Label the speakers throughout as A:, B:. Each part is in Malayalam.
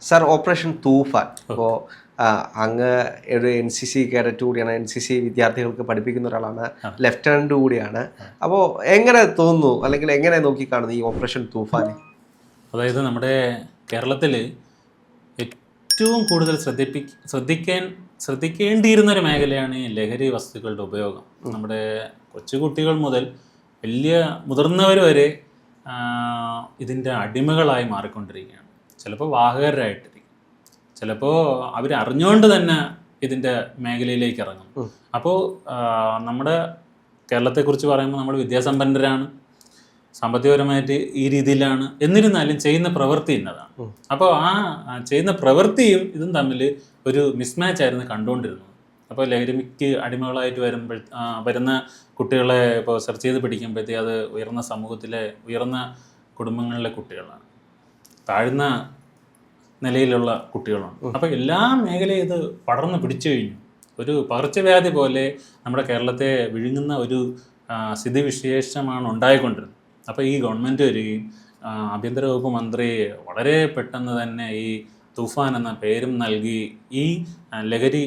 A: സാർ, ഓപ്പറേഷൻ തൂഫാൻ ഇപ്പോൾ അങ്ങ് ഒരു NCC കേഡറ്റ് കൂടിയാണ്, NCC വിദ്യാർത്ഥികൾക്ക് പഠിപ്പിക്കുന്ന ഒരാളാണ്, ലെഫ്റ്റനന്റ് കൂടിയാണ്. അപ്പോൾ എങ്ങനെ തോന്നുന്നു, അല്ലെങ്കിൽ എങ്ങനെ നോക്കിക്കാണുന്നു ഈ ഓപ്പറേഷൻ തൂഫാൻ?
B: അതായത് നമ്മുടെ കേരളത്തിൽ ഏറ്റവും കൂടുതൽ ശ്രദ്ധിക്കേണ്ടിയിരുന്ന ഒരു മേഖലയാണ് ഈ ലഹരി വസ്തുക്കളുടെ ഉപയോഗം. നമ്മുടെ കൊച്ചുകുട്ടികൾ മുതൽ വലിയ മുതിർന്നവർ വരെ ഇതിൻ്റെ അടിമകളായി മാറിക്കൊണ്ടിരിക്കുകയാണ്. ചിലപ്പോൾ വാഹകരായിട്ടിരിക്കും, ചിലപ്പോൾ അവർ അറിഞ്ഞുകൊണ്ട് തന്നെ ഇതിൻ്റെ മേഖലയിലേക്ക് ഇറങ്ങും. അപ്പോൾ നമ്മുടെ കേരളത്തെക്കുറിച്ച് പറയുമ്പോൾ നമ്മൾ വിദ്യാസമ്പന്നരാണ്, സാമ്പത്തികപരമായിട്ട് ഈ രീതിയിലാണ്, എന്നിരുന്നാലും ചെയ്യുന്ന പ്രവൃത്തി ഇന്നതാണ്. അപ്പോൾ ആ ചെയ്യുന്ന പ്രവൃത്തിയും ഇതും തമ്മിൽ ഒരു മിസ്മാച്ച് ആയിരുന്നു കണ്ടുകൊണ്ടിരുന്നത്. അപ്പോൾ ലഹരിക്ക് അടിമകളായിട്ട് വരുന്ന കുട്ടികളെ ഇപ്പോൾ സെർച്ച് ചെയ്ത് പിടിക്കുമ്പോഴത്തേക്ക് അത് ഉയർന്ന സമൂഹത്തിലെ ഉയർന്ന കുടുംബങ്ങളിലെ കുട്ടികളാണ്, താഴ്ന്ന നിലയിലുള്ള കുട്ടികളാണ്. അപ്പോൾ എല്ലാ മേഖലയും ഇത് പടർന്ന് പിടിച്ചു കഴിഞ്ഞു. ഒരു പകർച്ചവ്യാധി പോലെ നമ്മുടെ കേരളത്തെ വിഴുങ്ങുന്ന ഒരു സ്ഥിതിവിശേഷമാണ് ഉണ്ടായിക്കൊണ്ടിരുന്നത്. അപ്പോൾ ഈ ഗവൺമെൻറ് വരികയും ആഭ്യന്തര വകുപ്പ് മന്ത്രി വളരെ പെട്ടെന്ന് തന്നെ ഈ തൂഫാൻ എന്ന പേരും നൽകി ഈ ലഹരി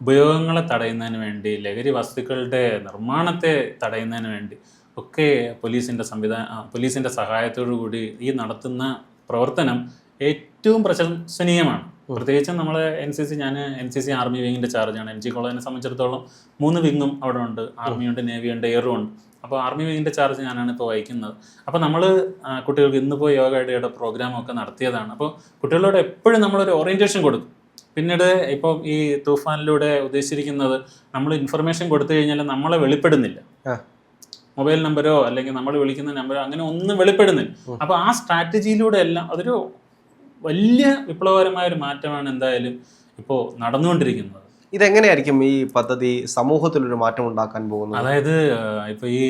B: ഉപയോഗങ്ങളെ തടയുന്നതിന് വേണ്ടി, ലഹരി വസ്തുക്കളുടെ നിർമ്മാണത്തെ തടയുന്നതിന് വേണ്ടി ഒക്കെ പോലീസിൻ്റെ സഹായത്തോടു കൂടി ഈ നടത്തുന്ന പ്രവർത്തനം ഏറ്റവും പ്രശംസനീയമാണ്. പ്രത്യേകിച്ചും നമ്മൾ ഞാൻ NCC ആർമി വിങ്ങിൻ്റെ ചാർജാണ്. MG കോളേജിനെ സംബന്ധിച്ചിടത്തോളം 3 വിങ്ങും അവിടെ ഉണ്ട്, ആർമിയുണ്ട്, നേവിയുണ്ട്, എയറും ഉണ്ട്. അപ്പോൾ ആർമി വിങ്ങിൻ്റെ ചാർജ് ഞാനാണ് ഇപ്പോൾ വഹിക്കുന്നത്. അപ്പോൾ നമ്മൾ കുട്ടികൾക്ക് ഇന്നിപ്പോൾ യോഗ ഡേയുടെ പ്രോഗ്രാമൊക്കെ നടത്തിയതാണ്. അപ്പോൾ കുട്ടികളോട് എപ്പോഴും നമ്മളൊരു ഓറിയൻറ്റേഷൻ കൊടുക്കും. പിന്നീട് ഇപ്പം ഈ തൂഫാനിലൂടെ ഉദ്ദേശിച്ചിരിക്കുന്നത് നമ്മൾ ഇൻഫർമേഷൻ കൊടുത്തു കഴിഞ്ഞാൽ നമ്മളെ വെളിപ്പെടുന്നില്ല, മൊബൈൽ നമ്പരോ അല്ലെങ്കിൽ നമ്മൾ വിളിക്കുന്ന നമ്പരോ അങ്ങനെ ഒന്നും വെളിപ്പെടുന്നില്ല. അപ്പോൾ ആ സ്ട്രാറ്റജിയിലൂടെ എല്ലാം അതൊരു വലിയ വിപ്ലവകരമായ ഒരു മാറ്റമാണ് എന്തായാലും ഇപ്പോൾ നടന്നുകൊണ്ടിരിക്കുന്നത്.
A: ഇതെങ്ങനെയായിരിക്കും ഈ പദ്ധതി സമൂഹത്തിലൊരു മാറ്റം ഉണ്ടാക്കാൻ പോകുന്നത്?
B: അതായത് ഇപ്പോൾ ഈ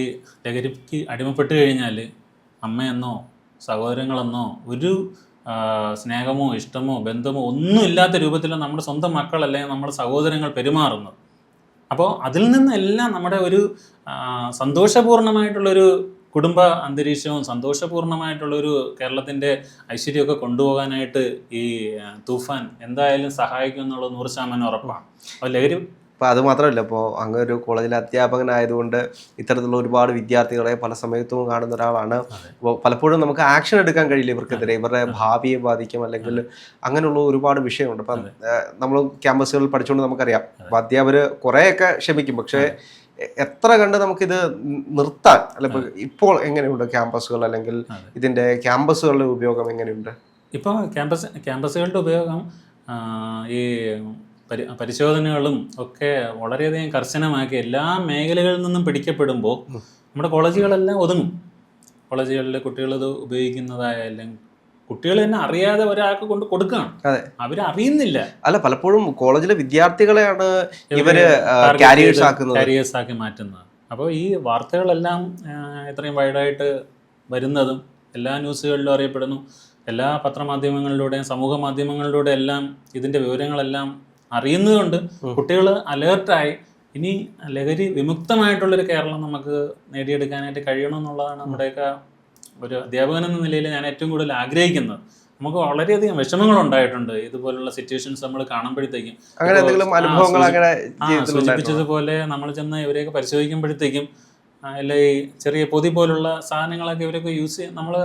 B: ലഹരിക്ക് അടിമപ്പെട്ട് കഴിഞ്ഞാൽ അമ്മയെന്നോ സഹോദരങ്ങളെന്നോ ഒരു സ്നേഹമോ ഇഷ്ടമോ ബന്ധമോ ഒന്നും ഇല്ലാത്ത രൂപത്തിൽ നമ്മുടെ സ്വന്തം മക്കൾ അല്ലെങ്കിൽ നമ്മുടെ സഹോദരങ്ങൾ പെരുമാറുന്നത്. അപ്പോൾ അതിൽ നിന്നെല്ലാം നമ്മുടെ ഒരു സന്തോഷപൂർണമായിട്ടുള്ളൊരു കുടുംബ അന്തരീക്ഷവും സന്തോഷപൂർണമായിട്ടുള്ളൊരു കേരളത്തിൻ്റെ ഐശ്വര്യമൊക്കെ കൊണ്ടുപോകാനായിട്ട് ഈ തൂഫാൻ എന്തായാലും സഹായിക്കും എന്നുള്ളത് 100% ഉറപ്പാണ്. അപ്പോൾ ലഹരി
A: അപ്പോൾ അത് മാത്രമല്ല, ഇപ്പോൾ അങ്ങ് ഒരു കോളേജിലെ അധ്യാപകനായതുകൊണ്ട് ഇത്തരത്തിലുള്ള ഒരുപാട് വിദ്യാർത്ഥികളെ പല സമയത്തും കാണുന്ന ഒരാളാണ്. അപ്പോൾ പലപ്പോഴും നമുക്ക് ആക്ഷൻ എടുക്കാൻ കഴിയില്ല ഇവർക്കെതിരെ, ഇവരുടെ ഭാവിയെ ബാധിക്കും അല്ലെങ്കിൽ അങ്ങനെയുള്ള ഒരുപാട് വിഷയമുണ്ട്. അപ്പം നമ്മൾ ക്യാമ്പസുകളിൽ പഠിച്ചുകൊണ്ട് നമുക്കറിയാം, അപ്പോൾ അധ്യാപകർ കുറേയൊക്കെ ക്ഷമിക്കും, പക്ഷേ എത്ര കണ്ട് നമുക്കിത് നിർത്താൻ അല്ല. ഇപ്പോൾ എങ്ങനെയുണ്ട് ക്യാമ്പസുകൾ, അല്ലെങ്കിൽ ഇതിൻ്റെ ക്യാമ്പസുകളുടെ ഉപയോഗം എങ്ങനെയുണ്ട്?
B: ഇപ്പോൾ ക്യാമ്പസുകളുടെ ഉപയോഗം ഈ പരിശോധനകളും ഒക്കെ വളരെയധികം കർശനമാക്കി എല്ലാ മേഖലകളിൽ നിന്നും പിടിക്കപ്പെടുമ്പോൾ നമ്മുടെ കോളേജുകളെല്ലാം ഒതുങ്ങും. കോളേജുകളിലെ കുട്ടികൾ ഇത് ഉപയോഗിക്കുന്നതായാലും കുട്ടികൾ തന്നെ അറിയാതെ ഒരാൾക്ക് കൊണ്ട് കൊടുക്കുകയാണ്, അവരറിയുന്നില്ല.
A: അല്ല, പലപ്പോഴും കോളേജിലെ വിദ്യാർത്ഥികളെയാണ് ഇവര് കാരിയേഴ്സ്
B: ആക്കി മാറ്റുന്നത്. അപ്പോൾ ഈ വാർത്തകളെല്ലാം ഇത്രയും വൈഡായിട്ട് വരുന്നതും എല്ലാ ന്യൂസുകളിലും അറിയപ്പെടുന്നു, എല്ലാ പത്രമാധ്യമങ്ങളിലൂടെയും സമൂഹ മാധ്യമങ്ങളിലൂടെ എല്ലാം ഇതിൻ്റെ വിവരങ്ങളെല്ലാം അറിയുന്നതുകൊണ്ട് കുട്ടികൾ അലേർട്ടായി ഇനി ലഹരി വിമുക്തമായിട്ടുള്ളൊരു കേരളം നമുക്ക് നേടിയെടുക്കാനായിട്ട് കഴിയണമെന്നുള്ളതാണ് നമ്മുടെയൊക്കെ ഒരു അധ്യാപകൻ എന്ന നിലയിൽ ഞാൻ ഏറ്റവും കൂടുതൽ ആഗ്രഹിക്കുന്നത്. നമുക്ക് വളരെയധികം വിഷമങ്ങളുണ്ടായിട്ടുണ്ട് ഇതുപോലുള്ള സിറ്റുവേഷൻസ് നമ്മൾ കാണുമ്പോഴത്തേക്കും. സൂചിപ്പിച്ചതുപോലെ നമ്മൾ ചെന്ന് ഇവരെയൊക്കെ പരിശോധിക്കുമ്പോഴത്തേക്കും അല്ല ഈ ചെറിയ പൊതി പോലുള്ള സാധനങ്ങളൊക്കെ ഇവരൊക്കെ യൂസ് ചെയ്യും, നമ്മൾ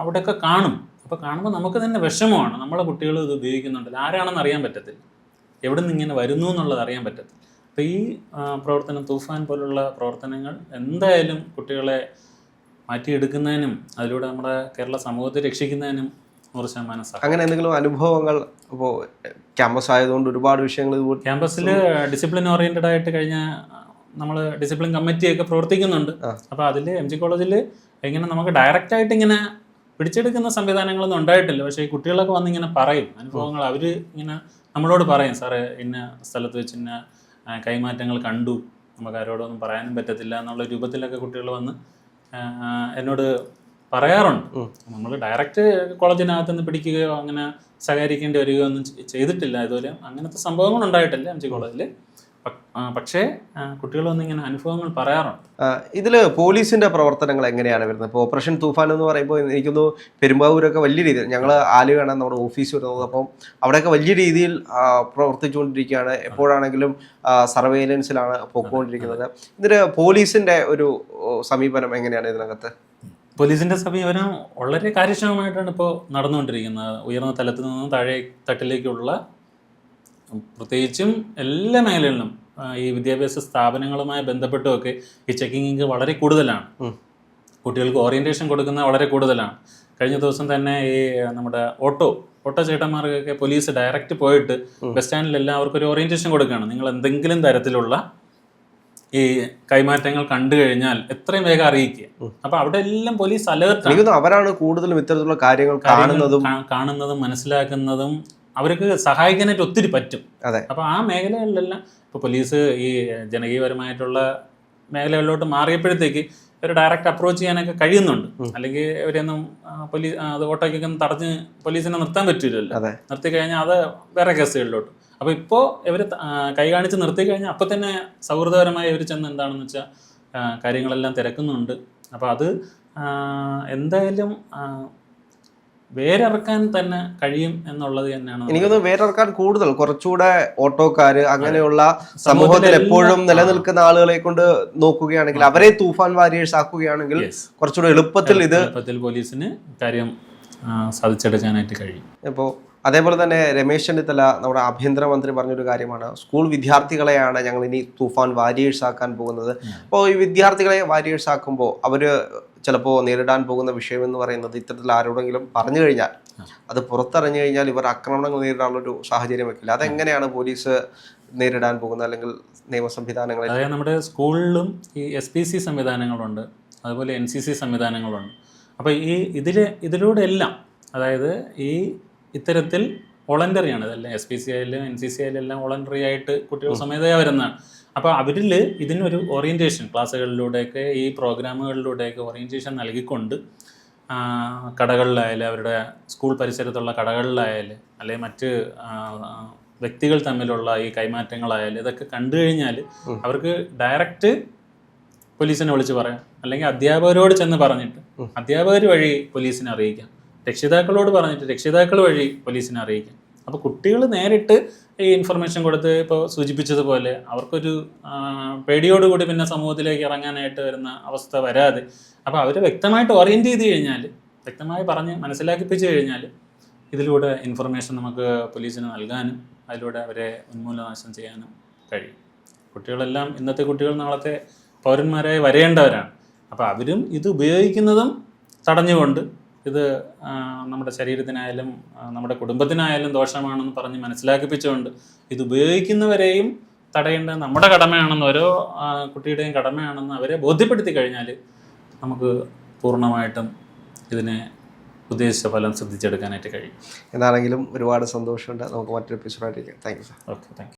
B: അവിടെയൊക്കെ കാണും. അപ്പോൾ കാണുമ്പോൾ നമുക്ക് തന്നെ വിഷമമാണ്. നമ്മളെ കുട്ടികൾ ഇത് ഉപയോഗിക്കുന്നുണ്ടല്ലോ, ആരാണെന്ന് അറിയാൻ പറ്റത്തില്ല, എവിടെ നിന്ന് ഇങ്ങനെ വരുന്നു എന്നുള്ളത് അറിയാൻ പറ്റത്തില്ല. അപ്പോൾ ഈ പ്രവർത്തനം തൂഫാൻ പോലുള്ള പ്രവർത്തനങ്ങൾ എന്തായാലും കുട്ടികളെ മാറ്റിയെടുക്കുന്നതിനും അതിലൂടെ നമ്മുടെ കേരള സമൂഹത്തെ രക്ഷിക്കുന്നതിനും 100%
A: അങ്ങനെ എന്തെങ്കിലും അനുഭവങ്ങൾ? ഇപ്പോൾ ക്യാമ്പസ് ആയതുകൊണ്ട് ഒരുപാട് വിഷയങ്ങൾ
B: ക്യാമ്പസിൽ ഡിസിപ്ലിൻ ഓറിയൻറ്റഡ് ആയിട്ട് നമ്മൾ ഡിസിപ്ലിൻ കമ്മിറ്റിയൊക്കെ പ്രവർത്തിക്കുന്നുണ്ട്. അപ്പോൾ അതിൽ MG കോളേജിൽ ഇങ്ങനെ നമുക്ക് ഡയറക്റ്റായിട്ട് ഇങ്ങനെ പിടിച്ചെടുക്കുന്ന സംവിധാനങ്ങളൊന്നും ഉണ്ടായിട്ടില്ല. പക്ഷേ ഈ കുട്ടികളൊക്കെ വന്നിങ്ങനെ പറയും അനുഭവങ്ങൾ. അവർ ഇങ്ങനെ നമ്മളോട് പറയും, സാറേ ഇന്ന സ്ഥലത്ത് വെച്ച് ഇന്ന കൈമാറ്റങ്ങൾ കണ്ടു, നമുക്ക് ആരോടൊന്നും പറയാനും പറ്റത്തില്ല എന്നുള്ള രൂപത്തിലൊക്കെ കുട്ടികൾ വന്ന് എന്നോട് പറയാറുണ്ട്. നമ്മൾ ഡയറക്റ്റ് കോളേജിനകത്ത് നിന്ന് പിടിക്കുകയോ അങ്ങനെ സഹകരിക്കേണ്ടി വരികയോ ഒന്നും ചെയ്തിട്ടില്ല ഇതുവരെ. അങ്ങനത്തെ സംഭവങ്ങൾ ഉണ്ടായിട്ടില്ല MG കോളേജിൽ. പക്ഷേ കുട്ടികളൊന്നും ഇങ്ങനെ അനുഭവങ്ങൾ പറയാറുണ്ട്.
A: ഇതിൽ പോലീസിന്റെ പ്രവർത്തനങ്ങൾ എങ്ങനെയാണ് വരുന്നത്? ഇപ്പോൾ ഓപ്പറേഷൻ തൂഫാൻ എന്ന് പറയുമ്പോൾ എനിക്കൊന്ന് പെരുമ്പാവൂരൊക്കെ വലിയ രീതിയിൽ, ഞങ്ങൾ ആലുവയാണ് നമ്മുടെ ഓഫീസ് വരുന്നത്, അപ്പം അവിടെയൊക്കെ വലിയ രീതിയിൽ പ്രവർത്തിച്ചുകൊണ്ടിരിക്കുകയാണ്. എപ്പോഴാണെങ്കിലും സർവൈലൻസിലാണ് പോയിക്കൊണ്ടിരിക്കുന്നത്. ഇതിന് പോലീസിന്റെ ഒരു സമീപനം എങ്ങനെയാണ് ഇതിനകത്ത്?
B: പോലീസിന്റെ സമീപനം വളരെ കാര്യക്ഷമമായിട്ടാണ് ഇപ്പോൾ നടന്നുകൊണ്ടിരിക്കുന്നത്. ഉയർന്ന തലത്തിൽ നിന്നും താഴെ തട്ടിലേക്കുള്ള പ്രത്യേകിച്ചും എല്ലാ മേഖലകളിലും ഈ വിദ്യാഭ്യാസ സ്ഥാപനങ്ങളുമായി ബന്ധപ്പെട്ടുമൊക്കെ ഈ ചെക്കിങ് വളരെ കൂടുതലാണ്. കുട്ടികൾക്ക് ഓറിയന്റേഷൻ കൊടുക്കുന്നത് വളരെ കൂടുതലാണ്. കഴിഞ്ഞ ദിവസം തന്നെ ഈ നമ്മുടെ ഓട്ടോ ചേട്ടന്മാർക്കൊക്കെ പോലീസ് ഡയറക്റ്റ് പോയിട്ട് ബസ് സ്റ്റാൻഡിൽ എല്ലാവർക്കും ഒരു ഓറിയന്റേഷൻ കൊടുക്കുകയാണ്. നിങ്ങൾ എന്തെങ്കിലും തരത്തിലുള്ള ഈ കൈമാറ്റങ്ങൾ കണ്ടു കഴിഞ്ഞാൽ എത്രയും വേഗം അറിയിക്കുക. അപ്പൊ അവിടെ എല്ലാം പോലീസ് അലേർട്ട്.
A: അവരാണ് കൂടുതലും ഇത്തരത്തിലുള്ള കാര്യങ്ങൾ
B: കാണുന്നതും മനസ്സിലാക്കുന്നതും. അവർക്ക് സഹായിക്കാനായിട്ട് ഒത്തിരി പറ്റും. അപ്പൊ ആ മേഖലകളിലെല്ലാം ഇപ്പൊ പോലീസ് ഈ ജനകീയപരമായിട്ടുള്ള മേഖലകളിലോട്ട് മാറിയപ്പോഴത്തേക്ക് ഒരു ഡയറക്റ്റ് അപ്രോച്ച് ചെയ്യാനൊക്കെ കഴിയുന്നുണ്ട്. അല്ലെങ്കിൽ ഇവരെയൊന്നും പോലീസ് അത് ഓട്ടോയ്ക്കൊക്കെ തടഞ്ഞ് പോലീസിനെ നിർത്താൻ പറ്റില്ലല്ലോ. നിർത്തി കഴിഞ്ഞാൽ അത് വേറെ കേസുകളിലോട്ട്. അപ്പോൾ ഇപ്പോൾ ഇവർ കൈ കാണിച്ച് നിർത്തി കഴിഞ്ഞാൽ അപ്പം തന്നെ സൗഹൃദപരമായി ഇവർ ചെന്ന് എന്താണെന്ന് വെച്ചാൽ കാര്യങ്ങളെല്ലാം തിരക്കുന്നുണ്ട്. അപ്പോൾ അത് എന്തായാലും വേരറക്കാൻ തന്നെ കഴിയും എന്നുള്ളത് തന്നെയാണ്.
A: എനിക്കൊന്ന് വേരറക്കാൻ കൂടുതൽ കുറച്ചുകൂടെ ഓട്ടോക്കാര് അങ്ങനെയുള്ള സമൂഹത്തിൽ എപ്പോഴും നിലനിൽക്കുന്ന ആളുകളെ കൊണ്ട് നോക്കുകയാണെങ്കിൽ, അവരെ തൂഫാൻ വാരിയേഴ്സ് ആക്കുകയാണെങ്കിൽ കുറച്ചുകൂടെ എളുപ്പത്തിൽ
B: പോലീസിന് കാര്യം സാധിച്ചെടുക്കാനായിട്ട് കഴിയും.
A: ഇപ്പോൾ അതേപോലെ തന്നെ രമേശ് ചെന്നിത്തല നമ്മുടെ ആഭ്യന്തരമന്ത്രി പറഞ്ഞൊരു കാര്യമാണ്, സ്കൂൾ വിദ്യാർത്ഥികളെയാണ് ഞങ്ങൾ ഇനി തൂഫാൻ വാരിയേഴ്സ് ആക്കാൻ പോകുന്നത്. അപ്പോൾ ഈ വിദ്യാർത്ഥികളെ വാരിയേഴ്സ് ആക്കുമ്പോൾ അവർ ചിലപ്പോൾ നേരിടാൻ പോകുന്ന വിഷയം എന്ന് പറയുന്നത്, ഇത്തരത്തിൽ ആരോടെങ്കിലും പറഞ്ഞു കഴിഞ്ഞാൽ അത് പുറത്തറിഞ്ഞു കഴിഞ്ഞാൽ ഇവർ ആക്രമണങ്ങൾ നേരിടാനുള്ളൊരു സാഹചര്യം വെക്കില്ല. അതെങ്ങനെയാണ് പോലീസ് നേരിടാൻ പോകുന്നത്, അല്ലെങ്കിൽ നിയമ സംവിധാനങ്ങൾ?
B: അതായത് നമ്മുടെ സ്കൂളിലും ഈ SPC സംവിധാനങ്ങളുണ്ട്, അതുപോലെ NCC സംവിധാനങ്ങളുണ്ട്. അപ്പോൾ ഈ ഇതിലൂടെ എല്ലാം, അതായത് ഈ ഇത്തരത്തിൽ വോളണ്ടറിയാണ് ഇതെല്ലാം. SPC ആയാലും NCC ആയാലും എല്ലാം വോളണ്ടറി ആയിട്ട് കുട്ടികൾ സ്വമേധയാ വരുന്നതാണ്. അപ്പോൾ അവരിൽ ഇതിനൊരു ഓറിയൻറ്റേഷൻ ക്ലാസ്സുകളിലൂടെയൊക്കെ ഈ പ്രോഗ്രാമുകളിലൂടെയൊക്കെ ഓറിയൻറ്റേഷൻ നൽകിക്കൊണ്ട് കടകളിലായാലും അവരുടെ സ്കൂൾ പരിസരത്തുള്ള കടകളിലായാലും അല്ലെങ്കിൽ മറ്റ് വ്യക്തികൾ തമ്മിലുള്ള ഈ കൈമാറ്റങ്ങളായാലും ഇതൊക്കെ കണ്ടു കഴിഞ്ഞാൽ അവർക്ക് ഡയറക്റ്റ് പോലീസിനെ വിളിച്ച് പറയാം, അല്ലെങ്കിൽ അധ്യാപകരോട് ചെന്ന് പറഞ്ഞിട്ട് അധ്യാപകർ വഴി പോലീസിനെ അറിയിക്കാം, രക്ഷിതാക്കളോട് പറഞ്ഞിട്ട് രക്ഷിതാക്കൾ വഴി പോലീസിനെ അറിയിക്കാം. അപ്പോൾ കുട്ടികൾ നേരിട്ട് ഈ ഇൻഫർമേഷൻ കൊടുത്ത് ഇപ്പോൾ സൂചിപ്പിച്ചതുപോലെ അവർക്കൊരു പേടിയോടുകൂടി പിന്നെ സമൂഹത്തിലേക്ക് ഇറങ്ങാനായിട്ട് വരുന്ന അവസ്ഥ വരാതെ, അപ്പോൾ അവർ വ്യക്തമായിട്ട് ഓറിയൻറ്റ് ചെയ്ത് കഴിഞ്ഞാൽ, വ്യക്തമായി പറഞ്ഞ് മനസ്സിലാക്കിപ്പിച്ച് കഴിഞ്ഞാൽ ഇതിലൂടെ ഇൻഫർമേഷൻ നമുക്ക് പോലീസിന് നൽകാനും അതിലൂടെ അവരെ ഉന്മൂലനാശം ചെയ്യാനും കഴിയും. കുട്ടികളെല്ലാം ഇന്നത്തെ കുട്ടികൾ നാളത്തെ പൗരന്മാരായി വരേണ്ടവരാണ്. അപ്പോൾ അവരും ഇത് ഉപയോഗിക്കുന്നതും തടഞ്ഞുകൊണ്ട് ഇത് നമ്മുടെ ശരീരത്തിനായാലും നമ്മുടെ കുടുംബത്തിനായാലും ദോഷമാണെന്ന് പറഞ്ഞ് മനസ്സിലാക്കിപ്പിച്ചുകൊണ്ട് ഇത് ഉപയോഗിക്കുന്നവരെയും തടയേണ്ട നമ്മുടെ കടമയാണെന്ന്, ഓരോ കുട്ടിയുടെയും കടമയാണെന്ന് അവരെ ബോധ്യപ്പെടുത്തി കഴിഞ്ഞാൽ നമുക്ക് പൂർണ്ണമായിട്ടും ഇതിനെ ഉദ്ദേശിച്ച ഫലം ശ്രദ്ധിച്ചെടുക്കാനായിട്ട് കഴിയും.
A: എന്താണെങ്കിലും ഒരുപാട് സന്തോഷമുണ്ട്. നമുക്ക് മറ്റൊരു എപ്പിസോഡായിട്ട് thank you sir.
B: Okay, thank U.